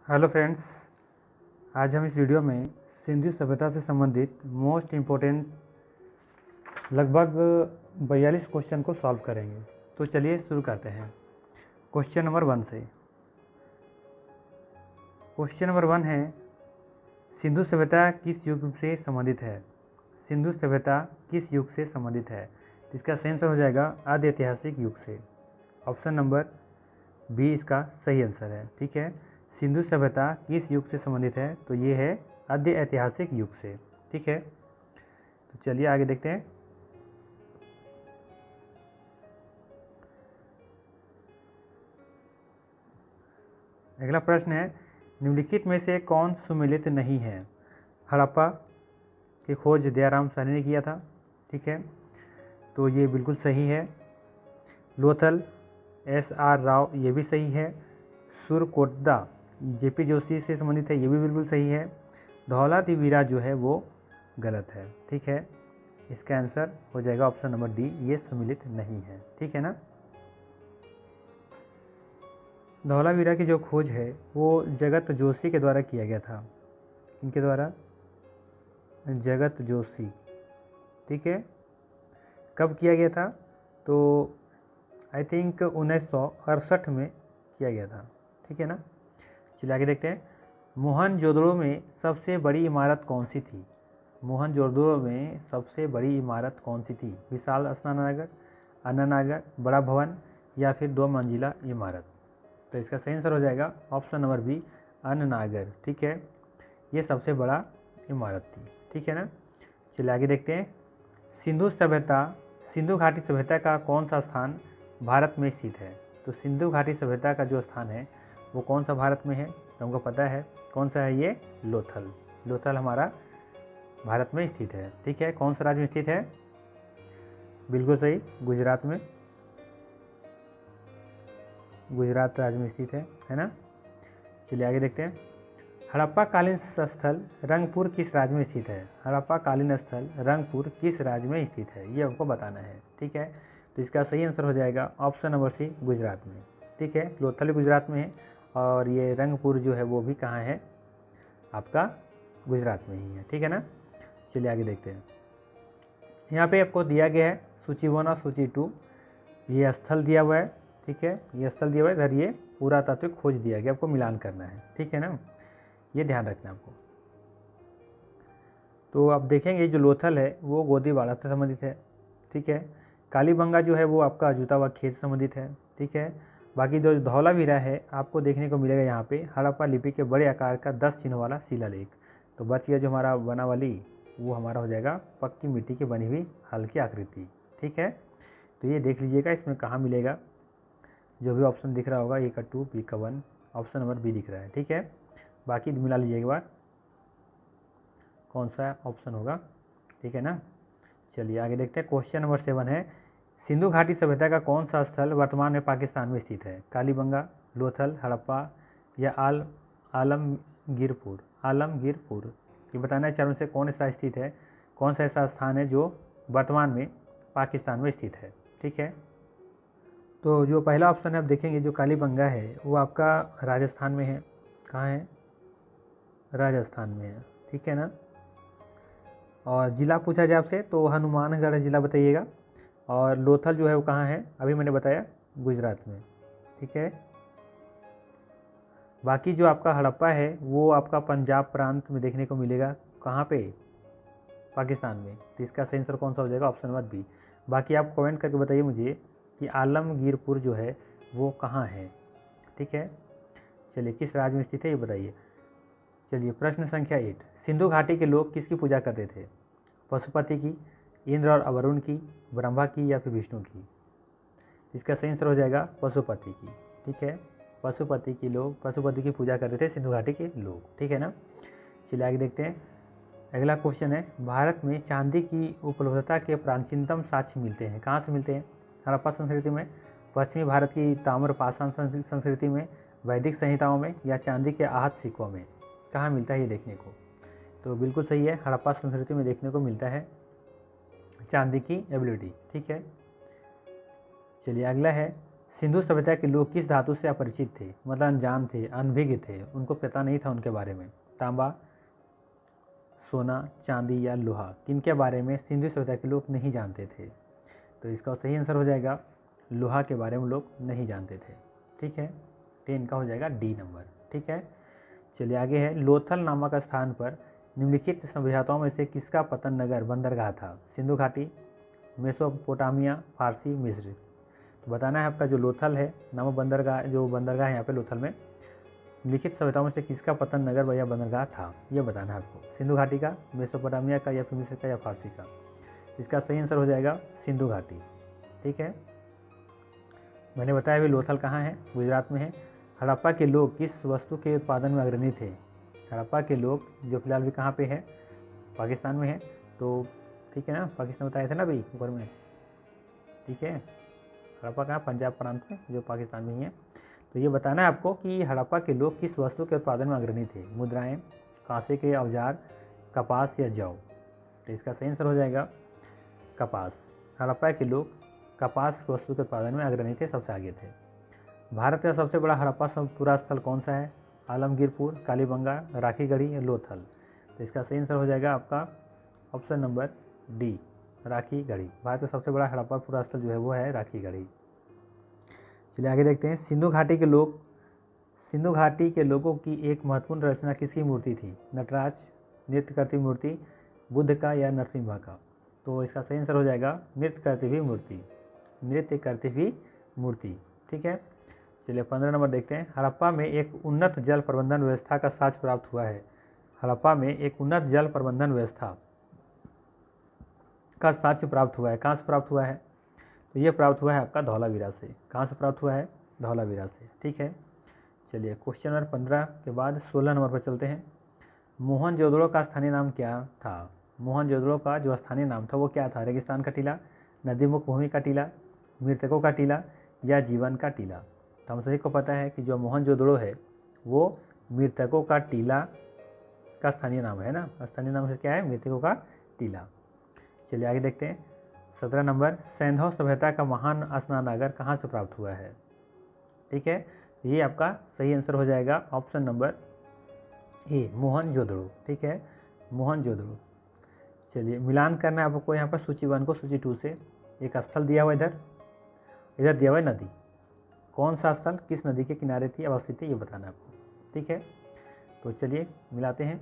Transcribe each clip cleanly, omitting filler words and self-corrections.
Hello friends, आज हम इस वीडियो में सिंधु सभ्यता से संबंधित मोस्ट इम्पोर्टेंट लगभग 42 क्वेश्चन को सॉल्व करेंगे। तो चलिए शुरू करते हैं क्वेश्चन नंबर 1 से। क्वेश्चन नंबर 1 है, सिंधु सभ्यता किस युग से संबंधित है? सिंधु सभ्यता किस युग से संबंधित है? तो इसका सही आंसर हो जाएगा आद्य ऐतिहासिक युग से। ऑप्शन नंबर बी इसका सही आंसर है। ठीक है, सिंधु सभ्यता किस युग से संबंधित है? तो ये है आद्य ऐतिहासिक युग से। ठीक है, तो चलिए आगे देखते हैं। अगला प्रश्न है, निम्नलिखित में से कौन सुमेलित नहीं है? हड़प्पा की खोज दयाराम साहनी ने किया था। ठीक है, तो ये बिल्कुल सही है। लोथल SR राव, ये भी सही है। सुरकोटदा JP जोशी से संबंधित है, ये भी बिल्कुल सही है। धौलावीरा जो है वो गलत है। ठीक है, इसका आंसर हो जाएगा ऑप्शन नंबर डी, ये सम्मिलित नहीं है। ठीक है ना। धौलावीरा की जो खोज है वो जगत जोशी के द्वारा किया गया था। इनके द्वारा? जगत जोशी। ठीक है, कब किया गया था? तो आई थिंक 1968 में किया गया था। ठीक है ना। चलिए आगे देखते हैं। मोहनजोदड़ो में सबसे बड़ी इमारत कौन सी थी? मोहनजोदड़ो में सबसे बड़ी इमारत कौन सी थी? विशाल स्नानागार, अन्ननागार, बड़ा भवन या फिर 2 मंजिला इमारत? तो इसका सही आंसर हो जाएगा ऑप्शन नंबर बी, अन्ननागार। ठीक है, ये सबसे बड़ा इमारत थी। ठीक है ना। चलिए आगे देखते हैं। सिंधु घाटी सभ्यता का कौन सा स्थान भारत में स्थित है? तो सिंधु घाटी सभ्यता का जो स्थान है वो कौन सा भारत में है? तो हमको पता है कौन सा है, ये लोथल। लोथल हमारा भारत में स्थित है। ठीक है, कौन सा राज्य में स्थित है? बिल्कुल सही, गुजरात में। गुजरात राज्य में स्थित है ना। चलिए आगे देखते हैं। हड़प्पा कालीन स्थल रंगपुर किस राज्य में स्थित है? हड़प्पा कालीन स्थल रंगपुर किस राज्य में स्थित है, ये हमको बताना है। ठीक है, तो इसका सही आंसर हो जाएगा ऑप्शन नंबर सी, गुजरात में। ठीक है, लोथल भी गुजरात में है और ये रंगपुर जो है वो भी कहाँ है? आपका गुजरात में ही है। ठीक है ना। चलिए आगे देखते हैं। यहाँ पे आपको दिया गया है सूची 1 और सूची 2, ये स्थल दिया हुआ है। ठीक है, ये स्थल दिया हुआ है, इधर ये पुरातात्विक खोज दिया गया, आपको मिलान करना है। ठीक है ना, ये ध्यान रखना है आपको। तो आप देखेंगे जो लोथल है वो गोदीवाड़ा से संबंधित है। ठीक है, कालीबंगा जो है वो आपका जूतावा खेत से संबंधित है। ठीक है, बाकी जो धौलावीरा है आपको देखने को मिलेगा यहाँ पे हड़प्पा लिपि के बड़े आकार का 10 चिन्ह वाला शिलालेख। तो बच गया जो हमारा बनावली, वो हमारा हो जाएगा पक्की मिट्टी की बनी हुई हल्की आकृति। ठीक है, तो ये देख लीजिएगा इसमें कहाँ मिलेगा। जो भी ऑप्शन दिख रहा होगा, ए का 2, बी का 1, ऑप्शन नंबर बी दिख रहा है। ठीक है, बाकी मिला लीजिए एक बार कौन सा ऑप्शन होगा। ठीक है ना। चलिए आगे देखते हैं। क्वेश्चन नंबर 7 है, सिंधु घाटी सभ्यता का कौन सा स्थल वर्तमान में पाकिस्तान में स्थित है? कालीबंगा, लोथल, हड़प्पा या आलमगीरपुर? आलमगीरपुर, ये बताना है चारों में से कौन सा स्थित है, कौन सा ऐसा स्थान है जो वर्तमान में पाकिस्तान में स्थित है। ठीक है, तो जो पहला ऑप्शन है आप देखेंगे जो कालीबंगा है वो आपका राजस्थान में है। कहाँ है? राजस्थान में है। ठीक है ना। और ज़िला पूछा जाए आपसे तो हनुमानगढ़ ज़िला बताइएगा। और लोथल जो है वो कहाँ है? अभी मैंने बताया गुजरात में। ठीक है, बाकी जो आपका हड़प्पा है वो आपका पंजाब प्रांत में देखने को मिलेगा। कहाँ पे? पाकिस्तान में। तो इसका सही आंसर कौन सा हो जाएगा? Option number B. बाकी आप कमेंट करके बताइए मुझे कि आलमगीरपुर जो है वो कहाँ है। ठीक है, चलिए किस राज्य में स्थित है ये बताइए। चलिए प्रश्न संख्या 8, सिंधु घाटी के लोग किसकी पूजा करते थे? पशुपति की, इंद्र और वरुण की, ब्रह्मा की या फिर विष्णु की? इसका सही आंसर हो जाएगा पशुपति की। ठीक है, पशुपति की पूजा करते थे सिंधु घाटी के लोग। ठीक है ना। चलिए आगे देखते हैं। अगला क्वेश्चन है, भारत में चांदी की उपलब्धता के प्राचीनतम साक्ष्य मिलते हैं? कहाँ से मिलते हैं? हड़प्पा संस्कृति में, पश्चिमी भारत की ताम्रपाषाण संस्कृति में, वैदिक संहिताओं में या चांदी के आहत सिक्कों में? कहाँ मिलता है ये देखने को? तो बिल्कुल सही है, हड़प्पा संस्कृति में देखने को मिलता है चांदी की एबिलिटी। ठीक है, चलिए अगला है, सिंधु सभ्यता के लोग किस धातु से अपरिचित थे, मतलब अनजान थे, अनभिज्ञ थे, उनको पता नहीं था उनके बारे में। तांबा, सोना, चांदी या लोहा, किनके बारे में सिंधु सभ्यता के लोग नहीं जानते थे। तो इसका सही आंसर हो जाएगा लोहा के बारे में लोग नहीं जानते थे। ठीक है, 10 का हो जाएगा डी नंबर। ठीक है, चलिए आगे है। लोथल नामक स्थान पर निम्नलिखित सभ्यताओं में से किसका पतन नगर बंदरगाह था? सिंधु घाटी, मेसोपोटामिया, फारसी, मिस्र। तो बताना है आपका जो लोथल है नामक बंदरगाह, जो बंदरगाह है यहाँ पे लोथल में, लिखित सभ्यताओं में से किसका पतन नगर या बंदरगाह था, ये बताना है आपको। सिंधु घाटी का, मेसोपोटामिया का, या फिर मिस्र का, या फारसी का। इसका सही आंसर हो जाएगा सिंधु घाटी। ठीक है, मैंने बताया भी लोथल कहाँ है, गुजरात में है। हड़प्पा के लोग किस वस्तु के उत्पादन में अग्रणी थे? हड़प्पा के लोग जो फिलहाल भी कहाँ पे है, पाकिस्तान में है। तो ठीक है ना, पाकिस्तान बताए थे ना अभी ऊपर में। ठीक है, हड़प्पा कहाँ, पंजाब प्रांत में, जो पाकिस्तान में ही है। तो ये बताना है आपको कि हड़प्पा के लोग किस वस्तु के उत्पादन में अग्रणी थे? मुद्राएं, कांसे के औजार, कपास या जौ। तो इसका सही आंसर हो जाएगा कपास। हड़प्पा के लोग कपास वस्तु के उत्पादन में अग्रणी थे, सबसे आगे थे। भारत का सबसे बड़ा हड़प्पा पुरा स्थल कौन सा है? आलमगीरपुर, कालीबंगा, राखीगढ़ी या लोथल। तो इसका सही आंसर हो जाएगा आपका option number D, Rakhigarhi. Bharat का सबसे बड़ा हड़प्पा पुरा स्थल जो है वो है राखीगढ़ी। चलिए आगे देखते हैं। सिंधु घाटी के लोगों की एक महत्वपूर्ण रचना किसकी मूर्ति थी? नटराज, नृत्य करती मूर्ति, बुद्ध का, या नरसिम्हा का। तो इसका सही आंसर हो जाएगा नृत्य करती हुई मूर्ति, नृत्य करती हुई मूर्ति। ठीक है, चलिए 15 नंबर देखते हैं। हड़प्पा में एक उन्नत जल प्रबंधन व्यवस्था का साक्ष्य प्राप्त हुआ है। हड़प्पा में एक उन्नत जल प्रबंधन व्यवस्था का साक्ष्य प्राप्त हुआ है, कहाँ से प्राप्त हुआ है? तो ये प्राप्त हुआ है आपका धौलावीरा से। कहाँ से प्राप्त हुआ है? धौलावीरा से। ठीक है, चलिए क्वेश्चन नंबर 15 के बाद 16 नंबर पर चलते हैं। मोहनजोदड़ो का स्थानीय नाम क्या था? मोहनजोदड़ो का जो स्थानीय नाम था वो क्या था? रेगिस्तान का टीला, नदीमुख भूमि का टीला, मृतकों का टीला, या जीवन का टीला। तो हम सभी को पता है कि जो मोहनजोदड़ो है वो मृतकों का टीला का स्थानीय नाम है ना, स्थानीय नाम से क्या है? मृतकों का टीला। चलिए आगे देखते हैं। 17 नंबर। सैंधव सभ्यता का महान स्नानागार कहाँ से प्राप्त हुआ है? ठीक है, ये आपका सही आंसर हो जाएगा ऑप्शन नंबर ए, मोहनजोदड़ो। ठीक है, मोहनजोदड़ो। चलिए मिलान करना है आपको यहाँ पर सूची 1 को सूची 2 से। एक स्थल दिया हुआ इधर दिया हुआ है नदी, कौन सा स्थल किस नदी के किनारे थी, अवस्थित थी, ये बताना है आपको। ठीक है, तो चलिए मिलाते हैं।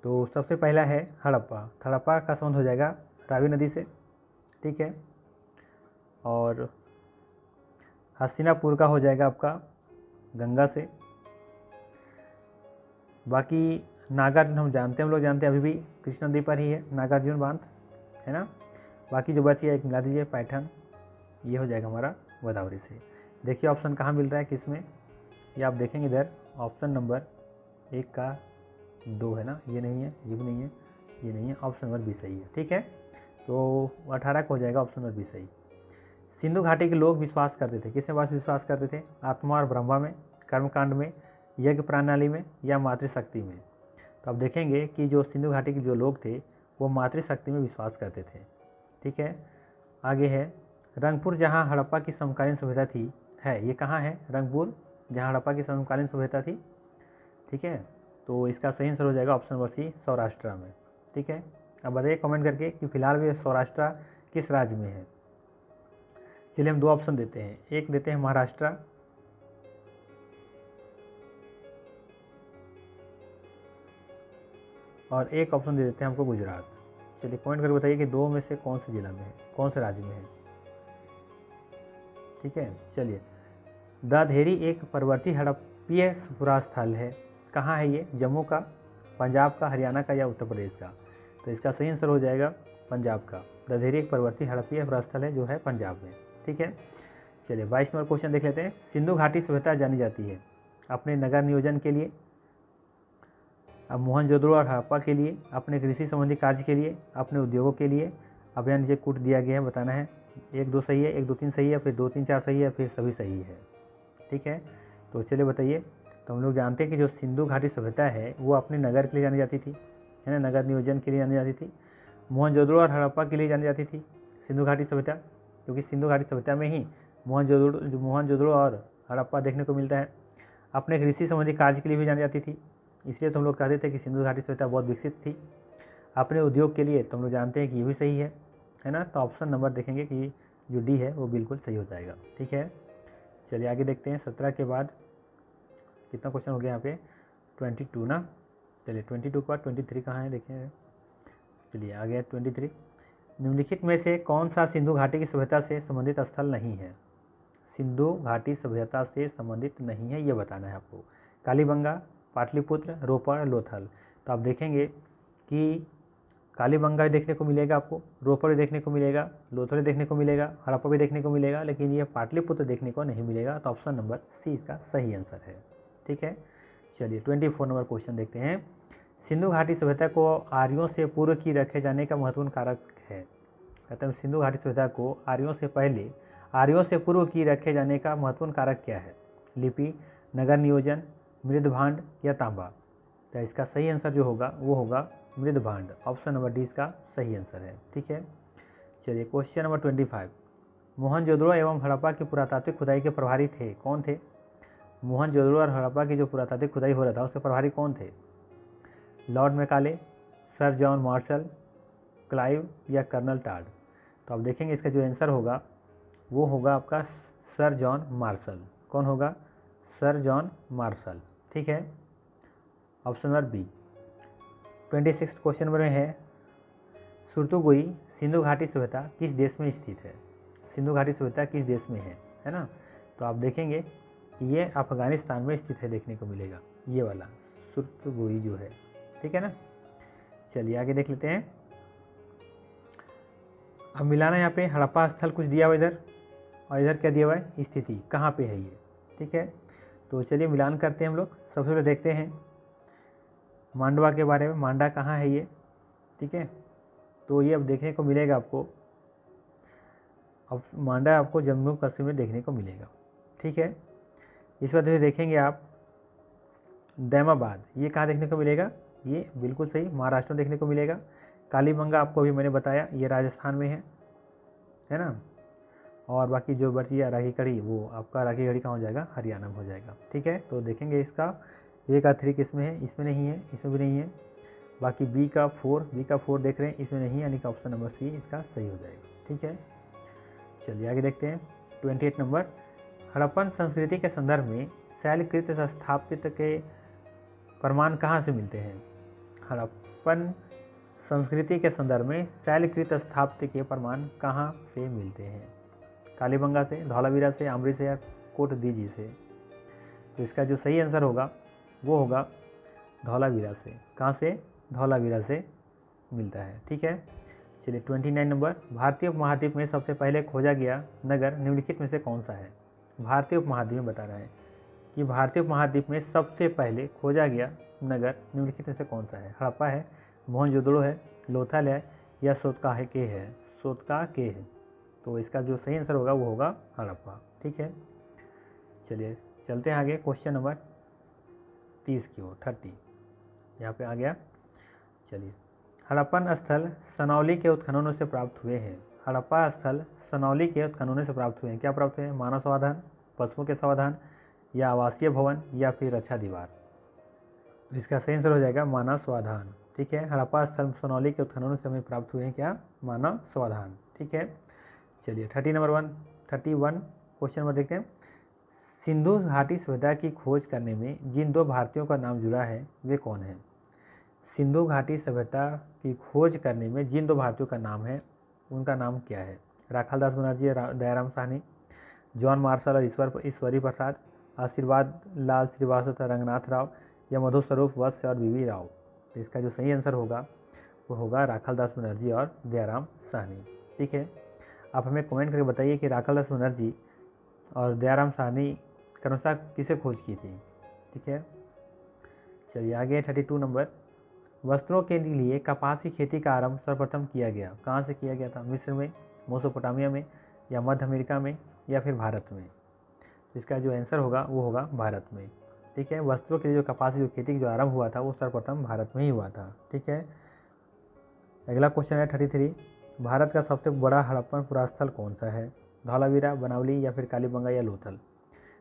तो सबसे पहला है हड़प्पा। हड़प्पा का संबंध हो जाएगा रावी नदी से। ठीक है, और हस्तिनापुर का हो जाएगा आपका गंगा से। बाकी नागार्जुन हम जानते हैं, हम लोग जानते हैं अभी भी कृष्ण नदी पर ही है नागार्जुन बांध, है ना। बाकी जो बची है एक मिला दीजिए, पैठन, ये हो जाएगा हमारा गोदावरी से। देखिए ऑप्शन कहाँ मिल रहा है किस में, ये आप देखेंगे इधर ऑप्शन नंबर 1 का 2 है ना, ये नहीं है, ये भी नहीं है, ये नहीं है, ऑप्शन नंबर बी सही है। ठीक है, तो 18 का हो जाएगा ऑप्शन नंबर बी सही। सिंधु घाटी के लोग विश्वास करते थे, किसमें विश्वास करते थे? आत्मा और ब्रह्मा में, कर्मकांड में, यज्ञ प्रणाली में, या मातृशक्ति में। तो आप देखेंगे कि जो सिंधु घाटी के जो लोग थे वो मातृशक्ति में विश्वास करते थे। ठीक है, आगे है रंगपुर, जहाँ हड़प्पा की समकालीन सभ्यता थी, है ये कहाँ है? रंगपुर, जहाँ हड़प्पा की समकालीन सभ्यता थी। ठीक है, तो इसका सही आंसर हो जाएगा ऑप्शन नंबर सी, सौराष्ट्र में। ठीक है, अब बताइए कमेंट करके कि फिलहाल भी सौराष्ट्र किस राज्य में है। चलिए हम 2 ऑप्शन देते हैं, एक देते हैं महाराष्ट्र और एक ऑप्शन दे देते हैं हमको गुजरात। चलिए कमेंट करके बताइए कि 2 में से कौन से जिला में है, कौन से राज्य में है। ठीक है, चलिए दाधेरी एक पर्वतीय हड़प्पीय पुरा स्थल है, कहाँ है ये? जम्मू का, पंजाब का, हरियाणा का, या उत्तर प्रदेश का। तो इसका सही आंसर हो जाएगा पंजाब का। दाधेरी एक पर्वतीय हड़प्पीय पुरा स्थल है जो है पंजाब में। ठीक है, चलिए 22 नंबर क्वेश्चन देख लेते हैं। सिंधु घाटी सभ्यता जानी जाती है अपने नगर नियोजन के लिए, अब मोहनजोदड़ो और हड़प्पा के लिए, अपने कृषि संबंधी कार्य के लिए, अपने उद्योगों के लिए। अब यहाँ नीचे कूट दिया गया है, बताना है 1 2 सही है, 1 2 3 सही है, फिर 2 3 4 सही है, फिर सभी सही है। ठीक है, तो चलिए बताइए। तो हम लोग जानते हैं कि जो सिंधु घाटी सभ्यता है वो अपने नगर के लिए जानी जाती थी, है ना, नगर नियोजन के लिए जानी जाती थी। मोहनजोदड़ो और हड़प्पा के लिए जानी जाती थी सिंधु घाटी सभ्यता, क्योंकि सिंधु घाटी सभ्यता में ही मोहनजोदड़ो और हड़प्पा देखने को मिलता है। अपने कृषि संबंधी कार्य के लिए भी जानी जाती थी, इसलिए तुम लोग कहते थे कि सिंधु घाटी सभ्यता बहुत विकसित थी। अपने उद्योग के लिए तुम लोग जानते हैं कि ये भी सही है ना। तो ऑप्शन नंबर देखेंगे कि जो डी है वो बिल्कुल सही हो जाएगा। ठीक है, चलिए आगे देखते हैं। 17 के बाद कितना क्वेश्चन हो गया यहाँ पे 22 ना। चलिए 22 के बाद 23 कहाँ है देखें। चलिए आ गया 23। निम्नलिखित में से कौन सा सिंधु घाटी की सभ्यता से संबंधित स्थल नहीं है? सिंधु घाटी सभ्यता से संबंधित नहीं है ये बताना है आपको। कालीबंगा, पाटलिपुत्र, रोपड़, लोथल। तो आप देखेंगे कि कालीबंगा भी देखने को मिलेगा आपको, रोपड़ भी देखने को मिलेगा, लोथल भी देखने को मिलेगा, हड़प्पा भी देखने को मिलेगा, लेकिन ये पाटलिपुत्र देखने को नहीं मिलेगा। तो ऑप्शन नंबर सी इसका सही आंसर है। ठीक है, चलिए 24 नंबर क्वेश्चन देखते हैं। सिंधु घाटी सभ्यता को आर्यों से पूर्व की रखे जाने का महत्वपूर्ण कारक है। कहते हैं सिंधु घाटी सभ्यता को आर्यों से पूर्व की रखे जाने का महत्वपूर्ण कारक क्या है? लिपि, नगर नियोजन, मृदभांड या तांबा? तो इसका सही आंसर जो होगा वो होगा मृदभांड। ऑप्शन नंबर डी इसका सही आंसर है। ठीक है, चलिए क्वेश्चन नंबर 25। मोहनजोदड़ो एवं हड़प्पा की पुरातात्विक खुदाई के प्रभारी थे कौन थे? मोहनजोदड़ो और हड़प्पा की जो पुरातात्विक खुदाई हो रहा था उसके प्रभारी कौन थे? Lord Macaulay, sir John martial, Clive या कर्नल टाड? तो आप देखेंगे इसका जो आंसर होगा वो होगा आपका सर जॉन मार्शल। कौन होगा? Sir John Marshall. ठीक है, option number B. 26 question number में है सुरतुगुई सिंधु घाटी सभ्यता किस देश में स्थित है? सिंधु घाटी सभ्यता किस देश में है ना। तो आप देखेंगे कि ये अफगानिस्तान में स्थित है, देखने को मिलेगा ये वाला सुरतुगुई जो है। ठीक है ना, चलिए आगे देख लेते हैं। अब मिलाना यहाँ पे हड़प्पा स्थल कुछ दिया हुआ इधर, और इधर क्या दिया हुआ है स्थिति, कहाँ पे है ये। ठीक है, तो चलिए मिलान करते हैं हम लोग। सबसे पहले देखते हैं मांडवा के बारे में, मांडा कहाँ है ये। ठीक है, तो ये अब देखने को मिलेगा आपको, अब मांडा आपको जम्मू कश्मीर में देखने को मिलेगा। ठीक है, इस बार देखेंगे आप दैमाबाद, ये कहाँ देखने को मिलेगा? ये बिल्कुल सही महाराष्ट्र में देखने को मिलेगा। कालीबंगा आपको अभी मैंने बताया ये राजस्थान में है ना। और बाकी जो बची है राखी कड़ी, वो आपका राखी कड़ी कहाँ हो जाएगा? हरियाणा में हो जाएगा। ठीक है, तो देखेंगे इसका ए का 3 किस में है? इसमें नहीं है, इसमें भी नहीं है। बाकी बी का 4 देख रहे हैं, इसमें नहीं है, यानी कि ऑप्शन नंबर सी इसका सही हो जाएगा। ठीक है, चलिए आगे देखते हैं। 28 नंबर, हड़प्पन संस्कृति के संदर्भ में शैलकृत स्थापित के प्रमाण कहाँ से मिलते हैं? हड़प्पन संस्कृति के संदर्भ में शैलकृत स्थापत्य के प्रमाण कहाँ से मिलते हैं? कालीबंगा से, धौलावीरा से, आमरी से या कोटदीजी से? तो इसका जो सही आंसर होगा वो होगा धौलावीरा से। कहाँ से? धौलावीरा से मिलता है। ठीक है, चलिए 29 नंबर, भारतीय उपमहाद्वीप में सबसे पहले खोजा गया नगर निम्नलिखित में से कौन सा है? भारतीय उपमहाद्वीप में बता रहा है कि भारतीय उपमहाद्वीप में सबसे पहले खोजा गया नगर निम्नलिखित में से कौन सा है? हड़प्पा है, मोहनजोदड़ो है, लोथल है या सोतकाहे के है। तो इसका जो सही आंसर होगा वो होगा हड़प्पा। ठीक है, चलिए चलते हैं आगे क्वेश्चन नंबर 30 की ओर, 30 यहाँ पे आ गया। चलिए, हड़प्पन स्थल सनौली के उत्खननों से प्राप्त हुए हैं। हड़प्पा स्थल सनौली के उत्खननों से प्राप्त हुए हैं। क्या प्राप्त हुए हैं? मानव समाधान, पशुओं के समाधान या आवासीय भवन या फिर रक्षा दीवार? तो इसका सही आंसर हो जाएगा मानव समाधान। ठीक है, हड़प्पा स्थल सनौली के उत्खननों से हमें प्राप्त हुए हैं क्या? मानव समाधान। ठीक है, चलिए 31 क्वेश्चन नंबर देखते हैं। सिंधु घाटी सभ्यता की खोज करने में जिन 2 भारतीयों का नाम जुड़ा है वे कौन हैं? सिंधु घाटी सभ्यता की खोज करने में जिन 2 भारतीयों का नाम है उनका नाम क्या है? राखालदास बनर्जी, दयाराम साहनी, जॉन मार्शल और ईश्वरी प्रसाद, आशीर्वाद लाल श्रीवास्तव तथा रंगनाथ राव या मधुस्वरूप वत्स और बीवी राव? तो इसका जो सही आंसर होगा वो होगा राखालदास बनर्जी और दयाराम साहनी। ठीक है, आप हमें कमेंट करके बताइए कि राखालदास बनर्जी और दयाराम साहनी के अनुसार किसे खोज की थी। ठीक है, चलिए आगे 32 नंबर, वस्त्रों के लिए कपास की खेती का आरंभ सर्वप्रथम किया गया कहाँ से किया गया था? मिस्र में, मेसोपोटामिया में या मध्य अमेरिका में या फिर भारत में? इसका जो आंसर होगा वो होगा भारत में। ठीक है, वस्त्रों के लिए जो कपास की खेती जो आरंभ हुआ था वो सर्वप्रथम भारत में ही हुआ था। ठीक है, अगला क्वेश्चन है 33, भारत का सबसे बड़ा हड़प्पन पुरास्थल कौन सा है? धौलावीरा, बनावली या फिर कालीबंगा या लोथल।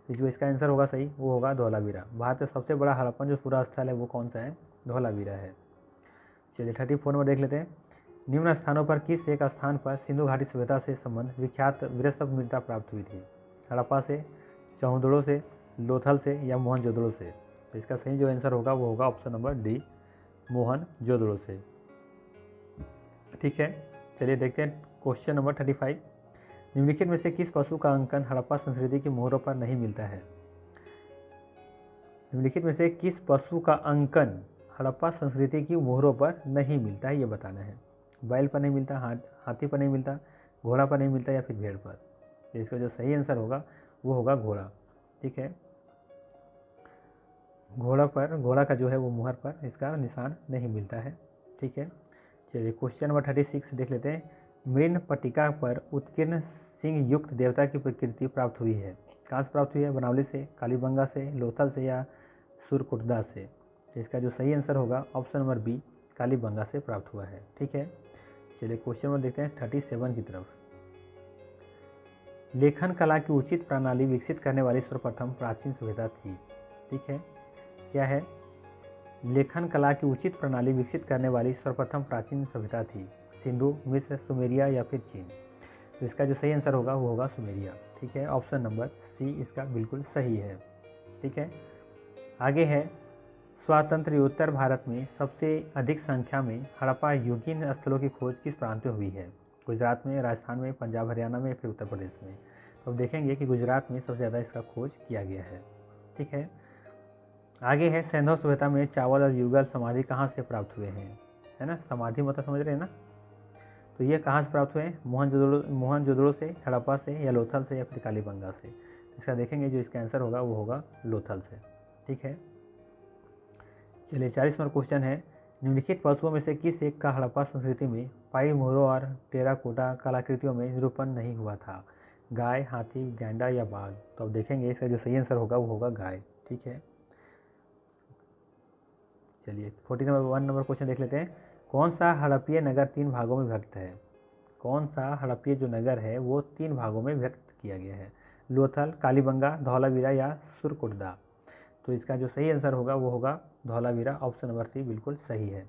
तो जो इसका आंसर होगा सही वो होगा धौलावीरा। भारत का सबसे बड़ा हड़प्पन जो पूरा स्थल है वो कौन सा है? धौलावीरा है। चलिए 34 नंबर देख लेते हैं। निम्न स्थानों पर किस एक स्थान पर सिंधु घाटी सभ्यता से संबंध विख्यात विरासत मृदा प्राप्त हुई थी? हड़प्पा से, चौहदड़ो से, लोथल से या मोहनजोदड़ो से? तो इसका सही जो आंसर होगा वो होगा ऑप्शन नंबर डी, मोहनजोदड़ो से। ठीक है, चलिए देखते हैं क्वेश्चन नंबर 35। निम्नलिखित में से किस पशु का अंकन हड़प्पा संस्कृति की मोहरों पर नहीं मिलता है? निम्नलिखित में से किस पशु का अंकन हड़प्पा संस्कृति की मोहरों पर नहीं मिलता है, ये बताना है। बैल पर नहीं मिलता, हाथी पर नहीं मिलता, घोड़ा पर नहीं मिलता या फिर भेड़ पर? तो इसका जो सही आंसर होगा वो होगा घोड़ा। ठीक है, घोड़ा का जो है वो मुहर पर इसका निशान नहीं मिलता है। ठीक है, चलिए क्वेश्चन नंबर 36 देख लेते हैं। मृण पट्टिका पर उत्कीर्ण सिंह युक्त देवता की प्रकृति प्राप्त हुई है, कहाँ से प्राप्त हुई है? बनावली से, कालीबंगा से, लोथल से या सुरकुटदा से? तो इसका जो सही आंसर होगा ऑप्शन नंबर बी, कालीबंगा से प्राप्त हुआ है। ठीक है, चलिए क्वेश्चन नंबर देखते हैं 37 की तरफ। लेखन कला की उचित प्रणाली विकसित करने वाली सर्वप्रथम प्राचीन सभ्यता थी। ठीक है, क्या है? लेखन कला की उचित प्रणाली विकसित करने वाली सर्वप्रथम प्राचीन सभ्यता थी। सिंधु, मिस्र, सुमेरिया या फिर चीन? तो इसका जो सही आंसर होगा वो होगा सुमेरिया। ठीक है, ऑप्शन नंबर सी इसका बिल्कुल सही है। ठीक है, आगे है स्वातंत्र्योत्तर भारत में सबसे अधिक संख्या में हड़प्पा युगीन स्थलों की खोज किस प्रांत में हुई है? गुजरात में, राजस्थान में, पंजाब हरियाणा में, फिर उत्तर प्रदेश में? तो अब देखेंगे कि गुजरात में सबसे ज़्यादा इसका खोज किया गया है। ठीक है, आगे है सैंधव सभ्यता में चावल और युगल समाधि कहाँ से प्राप्त हुए हैं? है ना, समाधि मतलब समझ रहे हैं ना? तो ये कहाँ से प्राप्त हुए हैं? मोहनजोदड़ो से, हड़प्पा से या लोथल से या फिर कालीबंगा से? इसका देखेंगे जो इसका आंसर होगा वो होगा लोथल से। ठीक है, चलिए 40 नंबर क्वेश्चन है। निम्नलिखित पशुओं में से किस एक का हड़प्पा संस्कृति में पाई मोहरों और टेराकोटा कलाकृतियों में निरूपण नहीं हुआ था? गाय, हाथी, गैंडा या बाघ? तो अब देखेंगे इसका जो सही आंसर होगा वो होगा गाय। ठीक है, चलिए 41 नंबर क्वेश्चन देख लेते हैं। कौन सा हड़प्पीय नगर 3 भागों में विभक्त है? कौन सा हड़प्पीय जो नगर है वो 3 भागों में व्यक्त किया गया है? लोथल, कालीबंगा, धौलावीरा या सुरकुटदा? तो इसका जो सही आंसर होगा वो होगा धौलावीरा। ऑप्शन नंबर सी बिल्कुल सही है।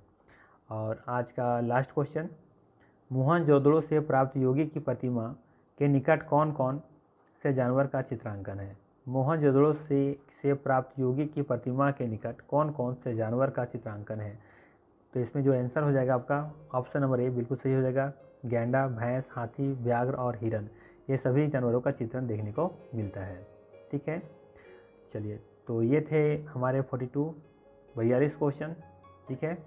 और आज का लास्ट क्वेश्चन, मोहनजोदड़ो से प्राप्त योगी की प्रतिमा के निकट कौन कौन से जानवर का चित्रांकन है? मोहनजोदड़ो से प्राप्त योगी की प्रतिमा के निकट कौन कौन से जानवर का चित्रांकन है? तो इसमें जो आंसर हो जाएगा आपका ऑप्शन नंबर ए बिल्कुल सही हो जाएगा। गैंडा, भैंस, हाथी, व्याघ्र और हिरन, ये सभी जानवरों का चित्रण देखने को मिलता है। ठीक है, चलिए तो ये थे हमारे 42 क्वेश्चन। ठीक है,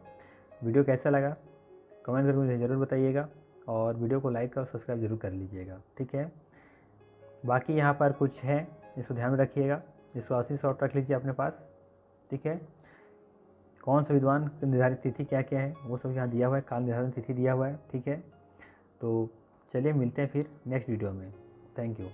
वीडियो कैसा लगा कमेंट करके मुझे ज़रूर बताइएगा और वीडियो को लाइक और सब्सक्राइब जरूर कर लीजिएगा। ठीक है, बाकी यहाँ पर कुछ है इसको ध्यान में रखिएगा, इसको 80 शॉर्ट रख लीजिए अपने पास। ठीक है, कौन सा विद्वान निर्धारित तिथि क्या क्या है वो सब यहाँ दिया हुआ है, काल निर्धारण तिथि दिया हुआ है। ठीक है, तो चलिए मिलते हैं फिर नेक्स्ट वीडियो में। Thank you.